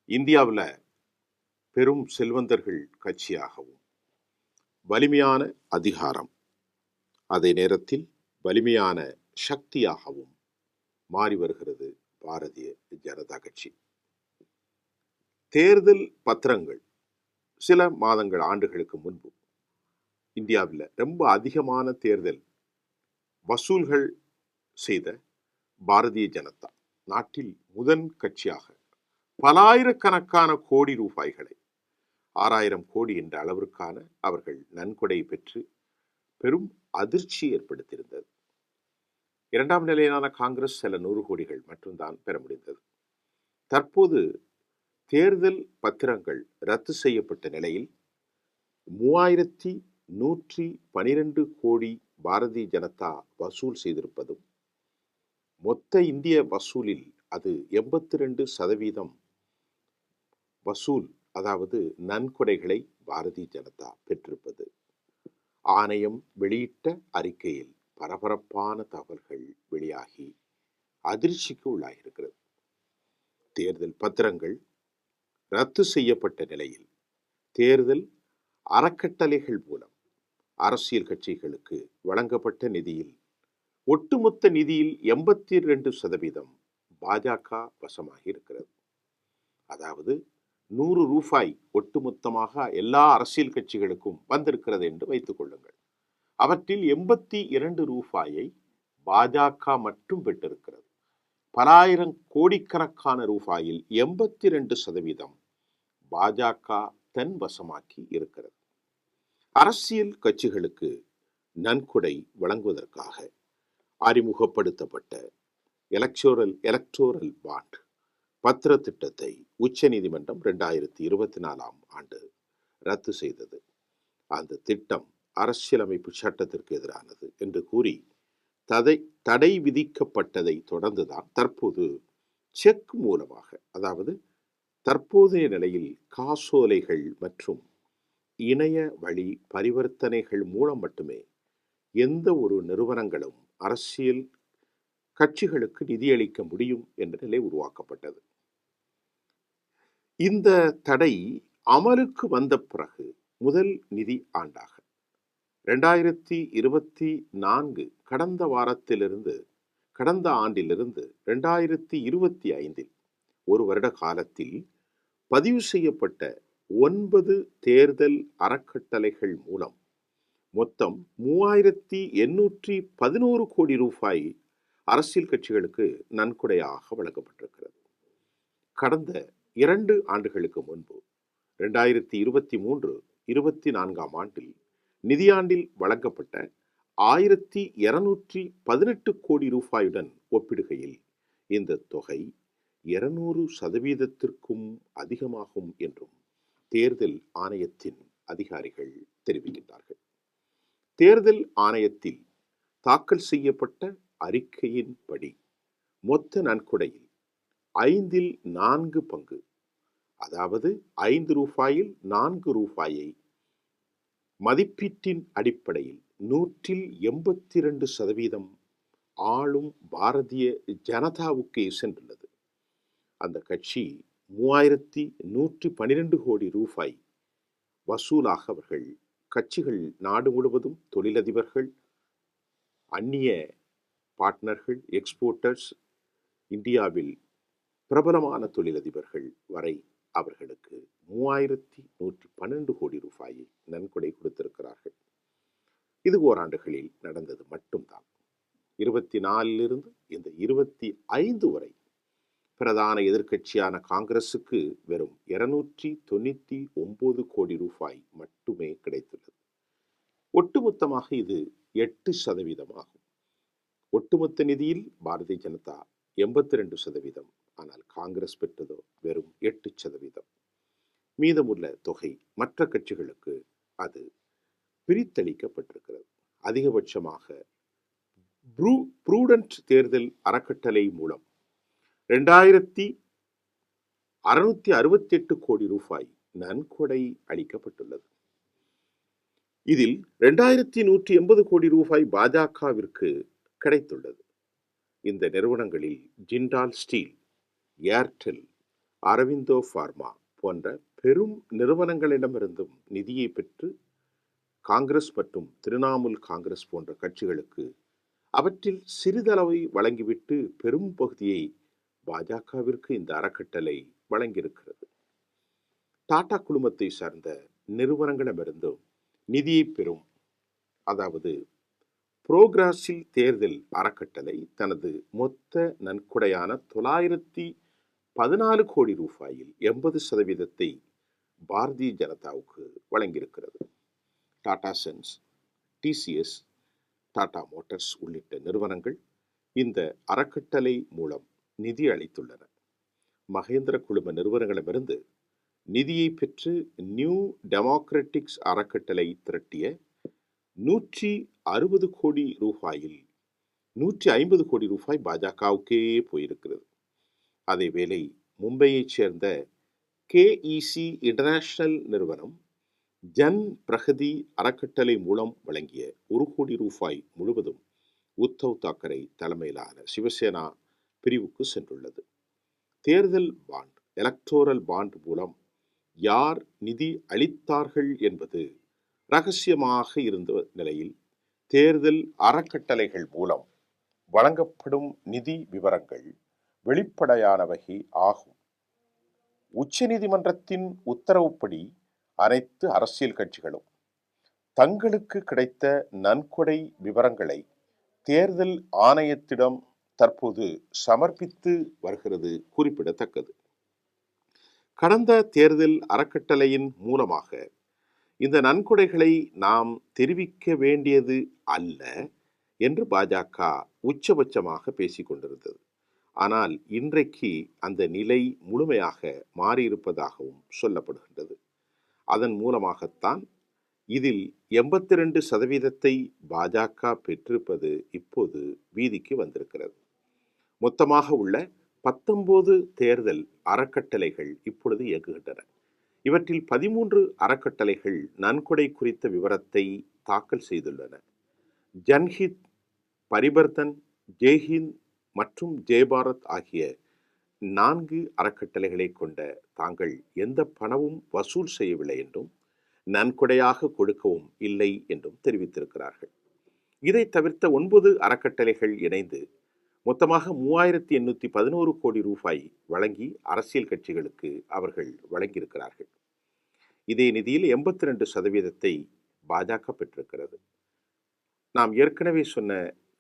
இந்தியாவில் பெரும் செல்வந்தர்கள் கட்சியாகவும் வலிமையான அதிகாரம் அதே நேரத்தில் வலிமையான சக்தியாகவும் மாறி வருகிறது பாரதிய ஜனதா கட்சி. தேர்தல் பத்திரங்கள் சில மாதங்கள் ஆண்டுகளுக்கு முன்பு இந்தியாவில் ரொம்ப அதிகமான தேர்தல் வசூல்கள் செய்த பாரதிய ஜனதா நாட்டில் முதன் கட்சியாக பலாயிரக்கணக்கான கோடி ரூபாய்களை 6000 கோடி என்ற அளவிற்கான அவர்கள் நன்கொடை பெற்று பெரும் அதிர்ச்சி ஏற்படுத்தியிருந்தது. இரண்டாம் நிலையிலான காங்கிரஸ் சில 100 கோடிகள் மட்டும்தான் பெற முடிந்தது. தற்போது தேர்தல் பத்திரங்கள் ரத்து செய்யப்பட்ட நிலையில் 3112 கோடி பாரதிய ஜனதா வசூல் செய்திருப்பதும் மொத்த இந்திய வசூலில் அது 82% வசூல், அதாவது நன்கொடைகளை பாரதிய ஜனதா பெற்றிருப்பது ஆணையம் வெளியிட்ட அறிக்கையில் பரபரப்பான தகவல்கள் வெளியாகி அதிர்ச்சிக்கு உள்ளாகியிருக்கிறது. தேர்தல் பத்திரங்கள் ரத்து செய்யப்பட்ட நிலையில் தேர்தல் அறக்கட்டளைகள் மூலம் அரசியல் கட்சிகளுக்கு வழங்கப்பட்ட நிதியில் ஒட்டுமொத்த நிதியில் 82% பாஜக வசமாகி இருக்கிறது. அதாவது 100 ரூபாய் ஒட்டுமொத்தமாக எல்லா அரசியல் கட்சிகளுக்கும் வந்திருக்கிறது என்று வைத்துக் கொள்ளுங்கள். அவற்றில் 82 ரூபாயை பாஜக மட்டும் பெற்றிருக்கிறது. பலாயிரம் கோடிக்கணக்கான ரூபாயில் 82% பாஜக தன் வசமாக்கி இருக்கிறது. அரசியல் கட்சிகளுக்கு நன்கொடை வழங்குவதற்காக அறிமுகப்படுத்தப்பட்ட எலக்டோரல் பாண்ட் பத்திர திட்டத்தை உச்ச நீதிமன்றம் 2024 ஆண்டு ரத்து செய்தது. அந்த திட்டம் அரசியலமைப்பு சட்டத்திற்கு எதிரானது என்று கூறி தடை விதிக்கப்பட்டதை தொடர்ந்துதான் தற்போது செக் மூலமாக, அதாவது தற்போதைய நிலையில் காசோலைகள் மற்றும் இணைய வழி பரிவர்த்தனைகள் மூலம் மட்டுமே எந்த ஒரு நிறுவனங்களும் அரசியல் கட்சிகளுக்கு நிதியளிக்க முடியும் என்ற நிலை உருவாக்கப்பட்டது. இந்த தடை அமலுக்கு வந்த பிறகு முதல் நிதி ஆண்டாக 2024 கடந்த ஆண்டிலிருந்து 2025 ஒரு வருட காலத்தில் பதிவு செய்யப்பட்ட 9 தேர்தல் அறக்கட்டளைகள் மூலம் மொத்தம் 3811 கோடி ரூபாய் அரசியல் கட்சிகளுக்கு நன்கொடையாக வழங்கப்பட்டிருக்கிறது. கடந்த 2 ஆண்டுகளுக்கு முன்பு 2023-24 ஆண்டில் நிதியாண்டில் வழங்கப்பட்ட 1218 கோடி ரூபாயுடன் ஒப்பிடுகையில் இந்த தொகை 200% அதிகமாகும் என்றும் தேர்தல் ஆணையத்தின் அதிகாரிகள் தெரிவிக்கின்றார்கள். தேர்தல் ஆணையத்தில் தாக்கல் செய்யப்பட்ட அறிக்கையின்படி மொத்த நன்கொடையில் 4 பங்கு, அதாவது 5 ரூபாயில் 4 ரூபாயை மதிப்பீட்டின் அடிப்படையில் 182% ஆளும் பாரதிய ஜனதாவுக்கே சென்றுள்ளது. அந்த கட்சி 3112 கோடி ரூபாய் வசூலாக அவர்கள் கட்சிகள் நாடு முழுவதும் தொழிலதிபர்கள், அந்நிய பார்ட்னர்கள், எக்ஸ்போர்ட்டர்ஸ், இந்தியாவில் பிரபலமான தொழிலதிபர்கள் வரை அவர்களுக்கு 3112 கோடி ரூபாயை நன்கொடை கொடுத்திருக்கிறார்கள். இது ஓராண்டுகளில் நடந்தது மட்டும்தான். 24 இந்த 25 வரை பிரதான எதிர்க்கட்சியான காங்கிரசுக்கு வெறும் 299 கோடி ரூபாய் மட்டுமே கிடைத்துள்ளது. ஒட்டுமொத்தமாக இது 8% ஆகும். ஒட்டுமொத்த நிதியில் பாரதிய ஜனதா 82%, ஆனால் காங்கிரஸ் பெற்றதோ வெறும் 8%. மீதமுள்ள தொகை மற்ற கட்சிகளுக்கு அது பிரித்தளிக்கப்பட்டிருக்கிறது. அதிகபட்சமாக ப்ரூடன்ட் தேர்தல் அறக்கட்டளை மூலம் 2668 கோடி ரூபாய் நன்கொடை அளிக்கப்பட்டுள்ளது. இதில் 2180 கோடி ரூபாய் பாஜகவிற்கு கிடைத்துள்ளது. இந்த நிறுவனங்களில் Jindal steel, Airtel Aurobindo pharma போன்ற பெரும் நிறுவனங்களிடமிருந்தும் நிதியை பெற்று காங்கிரஸ் மற்றும் திரிணாமுல் காங்கிரஸ் போன்ற கட்சிகளுக்கு அவற்றில் சிறிதளவை வழங்கிவிட்டு பெரும் பகுதியை பாஜகவிற்கு இந்த அறக்கட்டளை வழங்கியிருக்கிறது. டாடா குழுமத்தை சார்ந்த நிறுவனங்களிடமிருந்தும் நிதியை பெறும், அதாவது புரோகிரஸில் தேர்தல் அறக்கட்டளை தனது மொத்த நன்கொடையான 914 கோடி ரூபாயில் 80% பாரதிய ஜனதாவுக்கு வழங்கியிருக்கிறது. Tata Sons, TCS, Tata Motors உள்ளிட்ட நிறுவனங்கள் இந்த அறக்கட்டளை மூலம் நிதி அளித்துள்ளன. மகேந்திர குழும நிறுவனங்களிடமிருந்து நிதியை பெற்று நியூ டெமோக்ராட்டிக்ஸ் அறக்கட்டளை திரட்டிய 160 கோடி ரூபாயில் 150 கோடி ரூபாய் பாஜகவுக்கே போயிருக்கிறது. அதேவேளை மும்பையைச் சேர்ந்த கேஇசி இன்டர்நேஷனல் நிறுவனம் ஜன் பிரகதி அறக்கட்டளை மூலம் வழங்கிய 1 கோடி ரூபாய் முழுவதும் உத்தவ் தாக்கரே தலைமையிலான சிவசேனா பிரிவுக்கு சென்றுள்ளது. தேர்தல் பாண்ட், எலக்டோரல் பாண்ட் மூலம் யார் நிதி அளித்தார்கள் என்பது இரகசியமாக இருந்த நிலையில் தேர்தல் அறக்கட்டளைகள் மூலம் வழங்கப்படும் நிதி விவரங்கள் வெளிப்படையானவை ஆகும். உச்சநீதிமன்றத்தின் உத்தரவுப்படி அனைத்து அரசியல் கட்சிகளும் தங்களுக்கு கிடைத்த நன்கொடை விவரங்களை தேர்தல் ஆணையத்திடம் தற்போது சமர்ப்பித்து வருகிறது குறிப்பிடத்தக்கது. கடந்த தேர்தல் அறக்கட்டளையின் மூலமாக இந்த நன்கொடைகளை நாம் தெரிவிக்க வேண்டியது அல்ல என்று பாஜக உச்சபட்சமாக பேசிக் கொண்டிருந்தது. ஆனால் இன்றைக்கு அந்த நிலை முழுமையாக மாறியிருப்பதாகவும் சொல்லப்படுகின்றது. அதன் மூலமாகத்தான் இதில் 82% பாஜக பெற்றிருப்பது இப்போது வீதிக்கு வந்திருக்கிறது. மொத்தமாக உள்ள 19 தேர்தல் அறக்கட்டளைகள் இப்பொழுது இயங்குகின்றன. இவற்றில் 13 அறக்கட்டளைகள் நன்கொடை குறித்த விவரத்தை தாக்கல் செய்துள்ளன. ஜன்ஹித், பரிவர்த்தன், ஜெய்ஹிந்த் மற்றும் ஜெய்பாரத் ஆகிய 4 அறக்கட்டளைகளை கொண்ட தாங்கள் எந்த பணமும் வசூல் செய்யவில்லை என்றும் நன்கொடையாக கொடுக்கவும் இல்லை என்றும் தெரிவித்திருக்கிறார்கள். இதை தவிர்த்த 9 அறக்கட்டளைகள் இணைந்து மொத்தமாக 3811 கோடி ரூபாய் வழங்கி அரசியல் கட்சிகளுக்கு அவர்கள் வழங்கியிருக்கிறார்கள். இதே நிதியில் 82% பாஜக பெற்றிருக்கிறது. நாம் ஏற்கனவே சொன்ன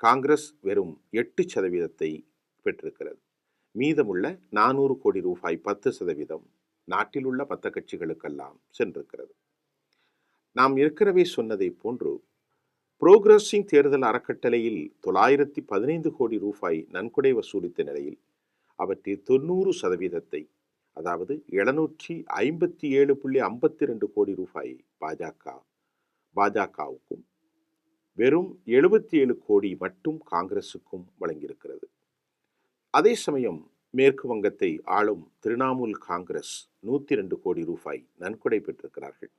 காங்கிரஸ் வெறும் 8% பெற்றிருக்கிறது. மீதமுள்ள 400 கோடி ரூபாய் 10% நாட்டில் உள்ள மற்ற கட்சிகளுக்கெல்லாம் சென்றிருக்கிறது. நாம் ஏற்கனவே சொன்னதை போன்று புரோகிரஸிங் தேர்தல் அறக்கட்டளையில் 915 கோடி ரூபாய் நன்கொடை வசூலித்த நிலையில் அவற்றில் 90%, அதாவது 757.52 கோடி ரூபாய் பாஜகவுக்கும் வெறும் 77 கோடி மட்டும் காங்கிரசுக்கும் வழங்கியிருக்கிறது. அதே சமயம் மேற்கு வங்கத்தை ஆளும் திரிணாமுல் காங்கிரஸ் 102 கோடி ரூபாய் நன்கொடை பெற்றிருக்கிறார்கள்.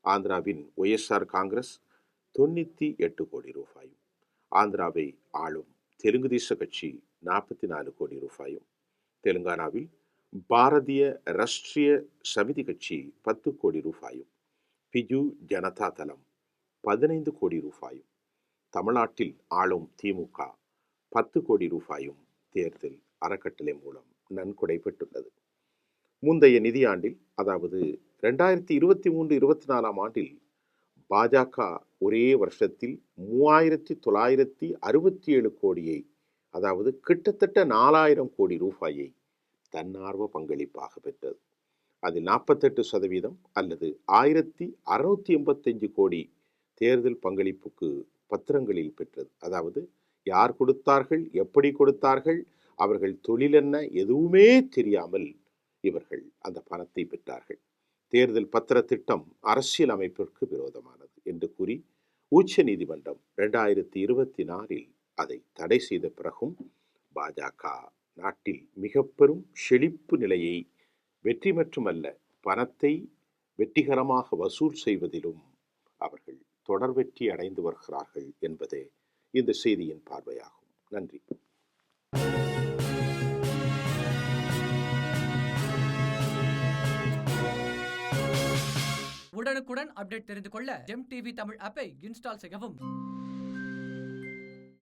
ஆந்திராவின் ஒய்எஸ்ஆர் காங்கிரஸ் 98 கோடி ரூபாயும், ஆந்திராவை ஆளும் தெலுங்கு தேச கட்சி 44 கோடி ரூபாயும், தெலுங்கானாவில் பாரதிய ராஷ்டிரிய சமிதி கட்சி 10 கோடி ரூபாயும், பிஜு ஜனதா தளம் 15 கோடி ரூபாயும், தமிழ்நாட்டில் ஆளும் திமுக 10 கோடி ரூபாயும் தேர்தல் அறக்கட்டளை மூலம் நன்கொடை பெற்றுள்ளது. முந்தைய நிதியாண்டில், அதாவது 2023-24 ஆண்டில் பாஜக ஒரே வருஷத்தில் 3967 கோடியை, அதாவது கிட்டத்தட்ட 4000 கோடி ரூபாயை தன்னார்வ பங்களிப்பாக பெற்றது. அதில் 48% அல்லது 1685 கோடி தேர்தல் பங்களிப்புக்கு பத்திரங்களில் பெற்றது. அதாவது யார் கொடுத்தார்கள், எப்படி கொடுத்தார்கள், அவர்கள் தொழில் என்ன, எதுவுமே தெரியாமல் இவர்கள் அந்த பணத்தை பெற்றார்கள். தேர்தல் பத்திர திட்டம் அரசியல் அமைப்பிற்கு விரோதமானது என்று கூறி உச்ச நீதிமன்றம் 2024 அதை தடை செய்த பிறகும் பாஜக நாட்டில் மிக பெரும் செழிப்பு நிலையை வெற்றி மட்டுமல்ல, பணத்தை வெற்றிகரமாக வசூல் செய்வதிலும் அவர்கள் தொடர் வெற்றி அடைந்து வருகிறார்கள் என்பதே இந்த செய்தியின் பார்வையாகும். நன்றி. உடனுக்குடன் அப்டேட் தெரிந்து கொள்ள ஜெம் டிவி தமிழ் ஆப்பை இன்ஸ்டால் செய்யவும்.